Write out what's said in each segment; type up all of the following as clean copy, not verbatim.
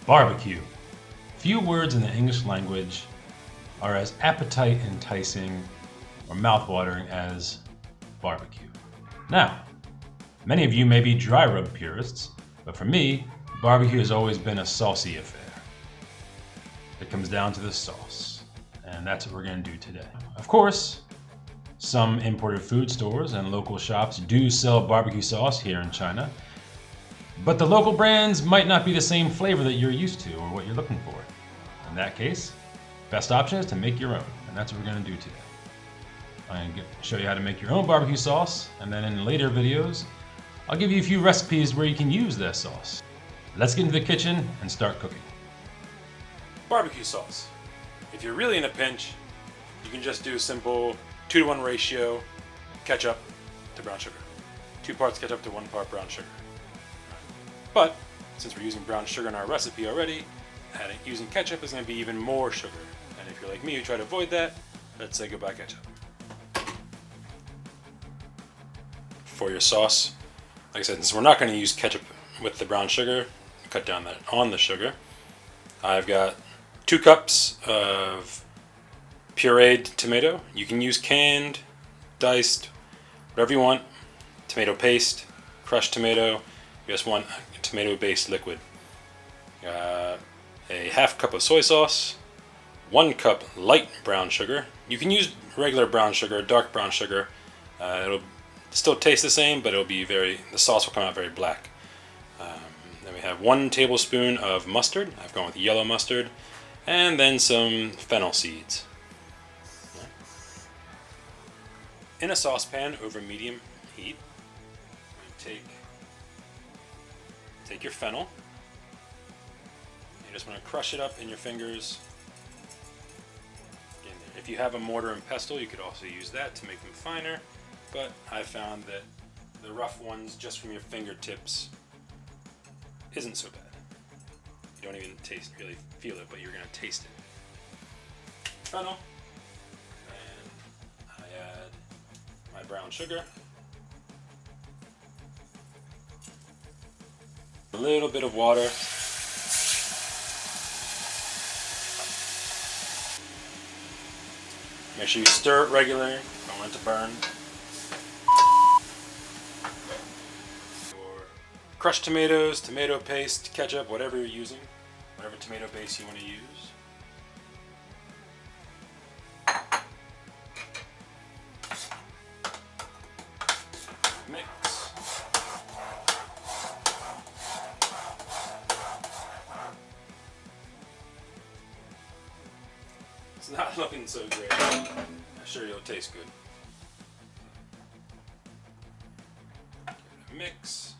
Barbecue. Few words in the English language are as appetite enticing or mouth-watering as barbecue. Now, many of you may be dry rub purists, but for me, barbecue has always been a saucy affair. It comes down to the sauce, and that's what we're going to do today. Of course, some imported food stores and local shops do sell barbecue sauce here in China, but the local brands might not be the same flavor that you're used to or what you're looking for. In that case, best option is to make your own, and that's what we're going to do today. I'm going to show you how to make your own barbecue sauce, and then in later videos, I'll give you a few recipes where you can use that sauce. Let's get into the kitchen and start cooking. Barbecue sauce. If you're really in a pinch, you can just do a simple 2-to-1 ratio ketchup to brown sugar. 2 parts ketchup to 1 part brown sugar. But since we're using brown sugar in our recipe already, using ketchup is going to be even more sugar. And if you're like me, you try to avoid that, let's say goodbye ketchup. For your sauce, like I said, since we're not going to use ketchup with the brown sugar, cut down on the sugar, I've got 2 cups of pureed tomato. You can use canned, diced, whatever you want. Tomato paste, crushed tomato. You just want tomato-based liquid. A half cup of soy sauce, 1 cup light brown sugar. You can use regular brown sugar, dark brown sugar. It'll still taste the same, but the sauce will come out very black. Then we have 1 tablespoon of mustard. I've gone with yellow mustard, and then some fennel seeds. In a saucepan over medium heat, take your fennel. You just want to crush it up in your fingers. If you have a mortar and pestle, you could also use that to make them finer, but I found that the rough ones just from your fingertips isn't so bad. You don't even really feel it, but you're going to taste it. Fennel. And I add my brown sugar. A little bit of water. Make sure you stir it regularly. Don't want it to burn. Your crushed tomatoes, tomato paste, ketchup, whatever you're using, whatever tomato base you want to use. Mix. It's not looking so great. I'm sure it'll taste good. Give it a mix.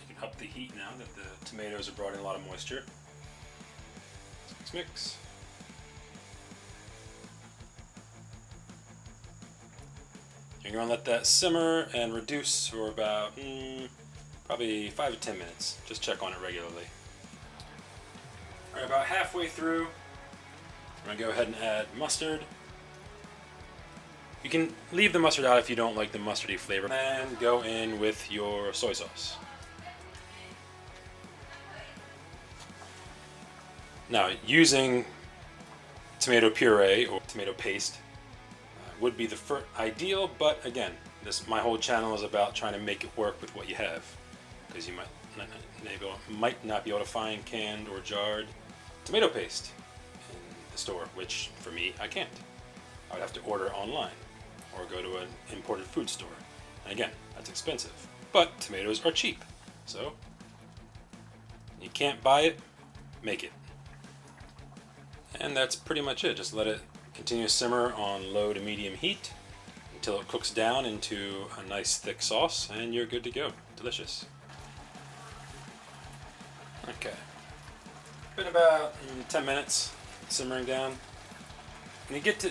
You can up the heat now that the tomatoes have brought in a lot of moisture. Mix. You're going to let that simmer and reduce for about probably 5 to 10 minutes. Just check on it regularly. Alright, about halfway through, I'm going to go ahead and add mustard. You can leave the mustard out if you don't like the mustardy flavor. And go in with your soy sauce. Now, using tomato puree or tomato paste would be the ideal, but again, my whole channel is about trying to make it work with what you have, because you might not be able to find canned or jarred tomato paste in the store, which for me, I can't. I would have to order online or go to an imported food store. And again, that's expensive, but tomatoes are cheap. So, you can't buy it, make it. And that's pretty much it. Just let it continue to simmer on low to medium heat until it cooks down into a nice thick sauce, and you're good to go. Delicious. Okay. Been about 10 minutes simmering down. When you get to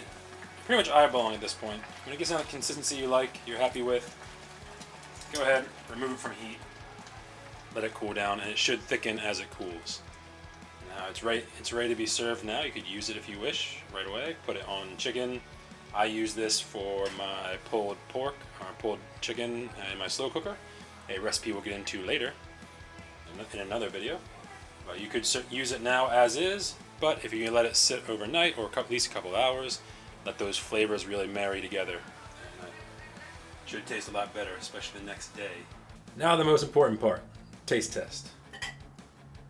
pretty much eyeballing at this point, when it gets down to the consistency you like, you're happy with, go ahead, remove it from heat, let it cool down, and it should thicken as it cools. Now it's ready to be served now. You could use it if you wish right away. Put it on chicken. I use this for my pulled pork or pulled chicken in my slow cooker. A recipe we'll get into later in another video. You could use it now as is, but if you can let it sit overnight or at least a couple hours, let those flavors really marry together. And it should taste a lot better, especially the next day. Now the most important part, taste test.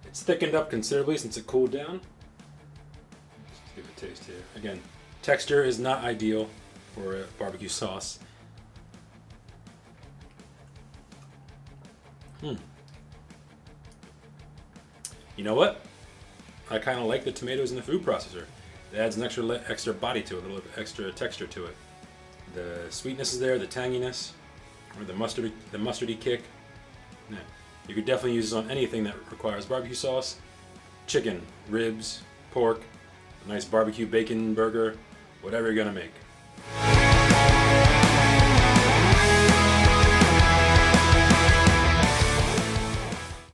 It's thickened up considerably since it cooled down. Let's give it a taste here. Again, texture is not ideal for a barbecue sauce. You know what? I kind of like the tomatoes in the food processor. It adds an extra body to it, a little extra texture to it. The sweetness is there, the tanginess, or the mustardy kick. Yeah. You could definitely use this on anything that requires barbecue sauce. Chicken, ribs, pork, a nice barbecue bacon burger, whatever you're gonna make.